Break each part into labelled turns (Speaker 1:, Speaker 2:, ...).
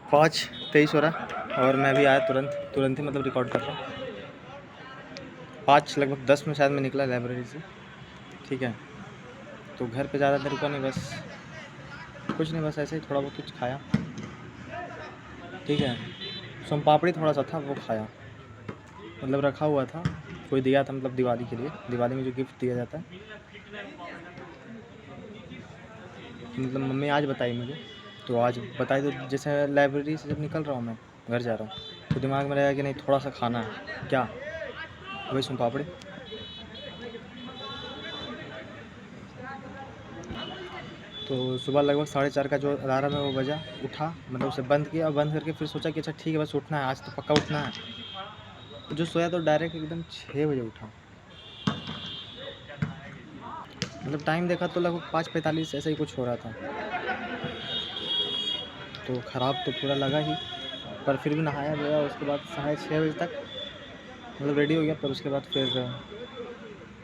Speaker 1: 5:23 हो रहा और मैं भी आया तुरंत ही मतलब रिकॉर्ड कर रहा हूँ। 5 लगभग 10 में शायद मैं निकला लाइब्रेरी से, ठीक है। तो घर पे ज़्यादा देर रुका नहीं, बस कुछ नहीं, बस ऐसे ही थोड़ा बहुत कुछ खाया, ठीक है। सोम पापड़ी थोड़ा सा था वो खाया, मतलब रखा हुआ था, कोई दिया था मतलब दिवाली के लिए, दिवाली में जो गिफ्ट दिया जाता है, मतलब मम्मी आज बताई मुझे। तो आज बताई तो जैसे लाइब्रेरी से जब निकल रहा हूँ मैं घर जा रहा हूँ तो दिमाग में रहेगा कि नहीं थोड़ा सा खाना है, क्या वही सोम पापड़ी। तो सुबह लगभग 4:30 का जो अलार्म है वो बजा, उठा, मतलब उसे बंद किया और बंद करके फिर सोचा कि अच्छा ठीक है बस उठना है, आज तो पक्का उठना है। तो जो सोया तो डायरेक्ट एकदम 6 बजे उठा, मतलब टाइम देखा तो लगभग 5:45 ऐसा ही कुछ हो रहा था। तो ख़राब तो पूरा लगा ही, पर फिर भी नहाया धोया, उसके बाद 6:30 बजे तक मतलब रेडी हो गया। पर उसके बाद फिर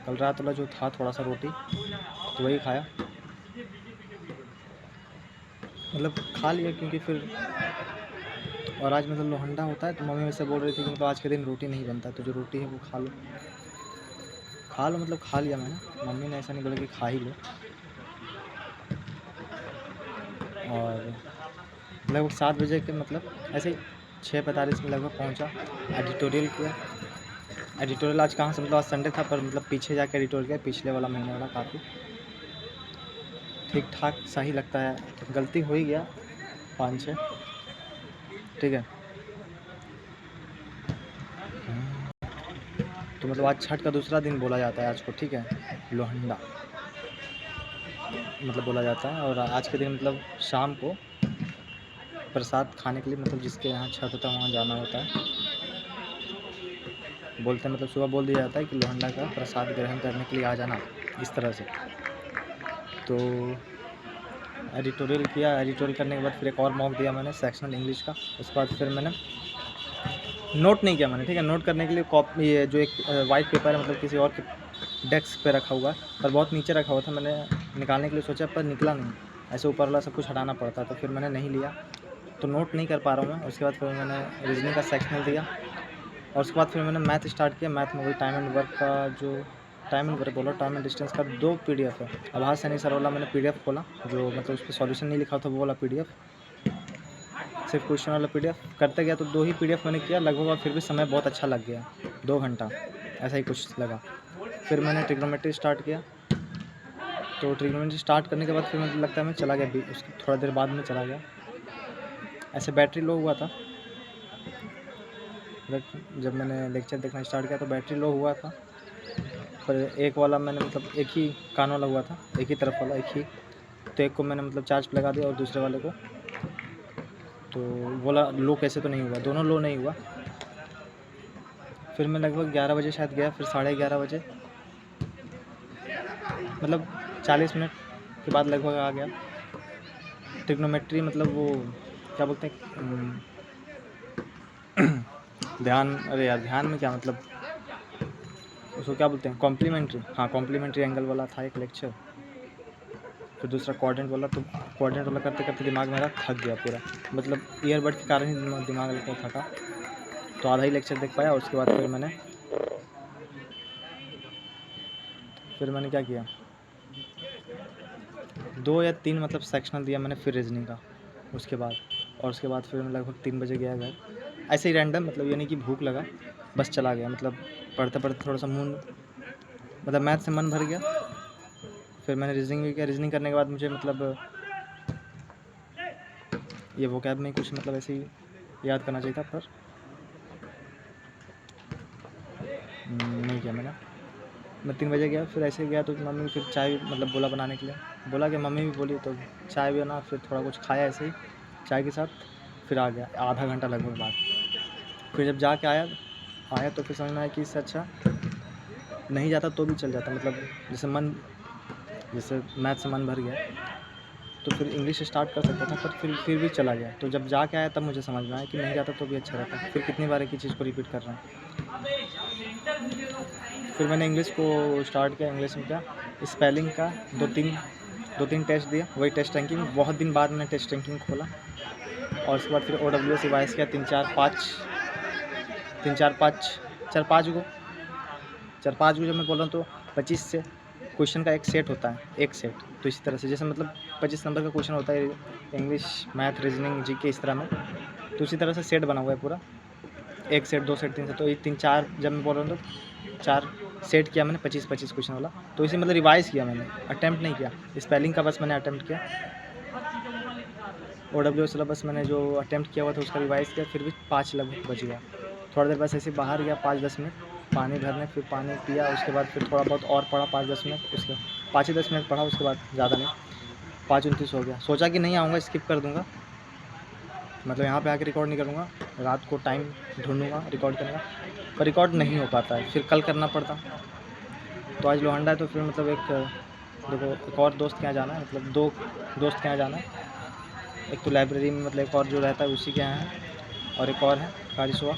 Speaker 1: कल रात वाला जो था थोड़ा सा रोटी तो वही खाया, मतलब खा लिया क्योंकि फिर, और आज मतलब लोहंडा होता है तो मम्मी मुझसे बोल रही थी कि मतलब आज के दिन रोटी नहीं बनता, तो जो रोटी है वो खा लो, मतलब खा लिया मैंने। मम्मी ने ऐसा नहीं बोला कि खा ही लो। और लगभग 7 बजे के मतलब ऐसे ही 6:45 में लगभग पहुंचा, एडिटोरियल किया। एडिटोरियल आज कहाँ से, मतलब आज संडे था पर मतलब पीछे जाकर एडिटोरियल किया, पिछले वाला महीने वाला, काफ़ी ठीक ठाक सही लगता है। गलती हो ही गया 5-6, ठीक है। तो मतलब आज छठ का दूसरा दिन बोला जाता है आज को, ठीक है, लोहंडा मतलब बोला जाता है। और आज के दिन मतलब शाम को प्रसाद खाने के लिए, मतलब जिसके यहाँ छठ होता है वहाँ जाना होता है, बोलते हैं, मतलब सुबह बोल दिया जाता है कि लोहंडा का प्रसाद ग्रहण करने के लिए आ जाना, इस तरह से। तो एडिटोरियल किया, एडिटोरियल करने के बाद फिर एक और मॉक दिया मैंने सेक्शनल इंग्लिश का। उसके बाद फिर मैंने नोट नहीं किया मैंने, ठीक है। नोट करने के लिए कॉपी, ये जो एक वाइट पेपर है मतलब किसी और के डेस्क पे रखा हुआ है, पर बहुत नीचे रखा हुआ था, मैंने निकालने के लिए सोचा पर निकला नहीं, ऐसे ऊपर वाला सब कुछ हटाना पड़ता, तो फिर मैंने नहीं लिया, तो नोट नहीं कर पा रहा हूँ मैं। उसके बाद फिर मैंने रीजनिंग का सेक्शनल दिया और उसके बाद फिर मैंने मैथ स्टार्ट किया। मैथ में वही टाइम एंड वर्क का, जो टाइम एंड वर्क बोला, टाइम एंड डिस्टेंस का 2 PDF है। आभास सैनी सर वाला मैंने PDF खोला, जो मतलब उस पर सॉल्यूशन नहीं लिखा था वो वाला PDF, सिर्फ क्वेश्चन वाला PDF करते गया। तो 2 ही PDF मैंने किया लगभग, और फिर भी समय बहुत अच्छा लग गया, 2 घंटा ऐसा ही कुछ लगा। फिर मैंने ट्रिग्नोमेट्री स्टार्ट किया, तो ट्रिग्नोमेट्री स्टार्ट करने के बाद फिर मुझे लगता है मैं चला गया, उसकी थोड़ा देर बाद में चला गया, ऐसे बैटरी लो हुआ था। जब मैंने लेक्चर देखना स्टार्ट किया तो बैटरी लो हुआ था, पर एक वाला मैंने मतलब एक ही कान वाला हुआ था, एक ही तरफ वाला, एक ही, तो एक को मैंने मतलब चार्ज पे लगा दिया और दूसरे वाले को, तो बोला लो कैसे तो नहीं हुआ, दोनों लो नहीं हुआ। फिर मैं लगभग 11 बजे शायद गया, फिर 11:30 बजे, मतलब 40 मिनट के बाद लगभग आ गया। ट्रिग्नोमेट्री मतलब वो क्या बोलते हैं, ध्यान, अरे यार ध्यान में क्या मतलब, उसको क्या बोलते हैं, कॉम्प्लीमेंट्री, हाँ कॉम्प्लीमेंट्री एंगल वाला था एक लेक्चर। फिर दूसरा क्वाड्रेंट वाला, तो क्वाड्रेंट वाला करते करते दिमाग मेरा थक गया पूरा, मतलब ईयरबड के कारण ही दिमाग लगता थका, तो आधा ही लेक्चर देख पाया। और उसके बाद फिर मैंने क्या किया, 2 या 3 मतलब सेक्शनल दिया मैंने, फिर रीजनिंग का उसके बाद। और उसके बाद फिर मैं लगभग 3 बजे गया घर, ऐसे ही रैंडम, मतलब ये नहीं कि भूख लगा, बस चला गया, मतलब पढ़ते पढ़ते थोड़ा सा मतलब मैथ से मन भर गया। फिर मैंने रीजनिंग भी किया, रीजनिंग करने के बाद मुझे मतलब ये वोकैब में कुछ मतलब ऐसे ही याद करना चाहिए था, पर नहीं किया मैंने। मैं 3 बजे गया, फिर ऐसे गया तो मम्मी फिर चाय मतलब बोला बनाने के लिए, बोला कि मम्मी भी बोली तो चाय भी बना, फिर थोड़ा कुछ खाया ऐसे ही चाय के साथ, फिर आ गया आधा घंटा लगभग बाद। फिर जब जाके आया तो फिर समझ में आया कि इससे अच्छा नहीं जाता तो भी चल जाता, मतलब जैसे मैथ से मन भर गया तो फिर इंग्लिश स्टार्ट कर सकता था, पर फिर भी चला गया। तो जब जाके आया तब मुझे समझ में आया कि नहीं जाता तो भी अच्छा रहता, फिर कितनी बार एक ही चीज़ को रिपीट कर रहा है। फिर मैंने इंग्लिश को स्टार्ट किया। इंग्लिश में क्या, स्पेलिंग का 2-3 टेस्ट दिया, वही टेस्ट रैंकिंग, बहुत दिन बाद मैंने टेस्ट रैंकिंग खोला। और उसके बाद फिर OWS रिवाइज़ किया 4 5 को जब मैं बोल रहा हूँ तो 25 से क्वेश्चन का एक सेट होता है, एक सेट। तो इसी तरह से जैसे मतलब 25 नंबर का क्वेश्चन होता है इंग्लिश, मैथ, रीजनिंग, जीके इस तरह में, तो उसी तरह से सेट बना हुआ है पूरा, 1 सेट, 2 सेट, 3 सेट। तो ये 3-4 जब मैं बोल रहा हूँ तो 4 सेट किया मैंने 25-25 क्वेश्चन वाला। तो इसे मतलब रिवाइज़ किया मैंने, अटेम्प्ट नहीं किया। स्पेलिंग का बस मैंने अटेम्प्ट किया। OWS सिलेबस मैंने जो अटेम्प्ट किया हुआ था उसका रिवाइज़ किया, फिर भी 5 लगभग बच गया। थोड़ा देर बस ऐसे बाहर गया 5-10 मिनट पानी भरने, फिर पानी पिया, उसके बाद फिर थोड़ा बहुत और पढ़ा 5-10 मिनट, उसके 5 ही 10 मिनट पढ़ा, उसके बाद ज़्यादा नहीं, 5:29 हो गया। सोचा कि नहीं आऊँगा, स्किप कर दूँगा, मतलब यहाँ पे आके रिकॉर्ड नहीं करूँगा, रात को टाइम ढूँढूँगा रिकॉर्ड करने का, पर रिकॉर्ड नहीं हो पाता है, फिर कल करना पड़ता। तो आज लोहंडा है तो फिर मतलब एक और दोस्त के यहाँ जाना है, मतलब 2 दोस्त के यहाँ जाना है। एक तो लाइब्रेरी में मतलब एक और जो रहता है उसी के यहाँ है, और एक और है कारिसवा।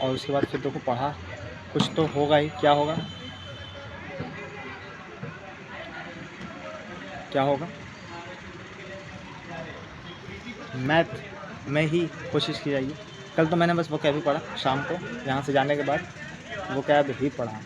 Speaker 1: और उसके बाद फिर देखो पढ़ा, कुछ तो होगा ही, क्या होगा, क्या होगा, मैथ में ही कोशिश की जाएगी। कल तो मैंने बस वोकैब ही पढ़ा शाम को, यहाँ से जाने के बाद वोकैब ही पढ़ा।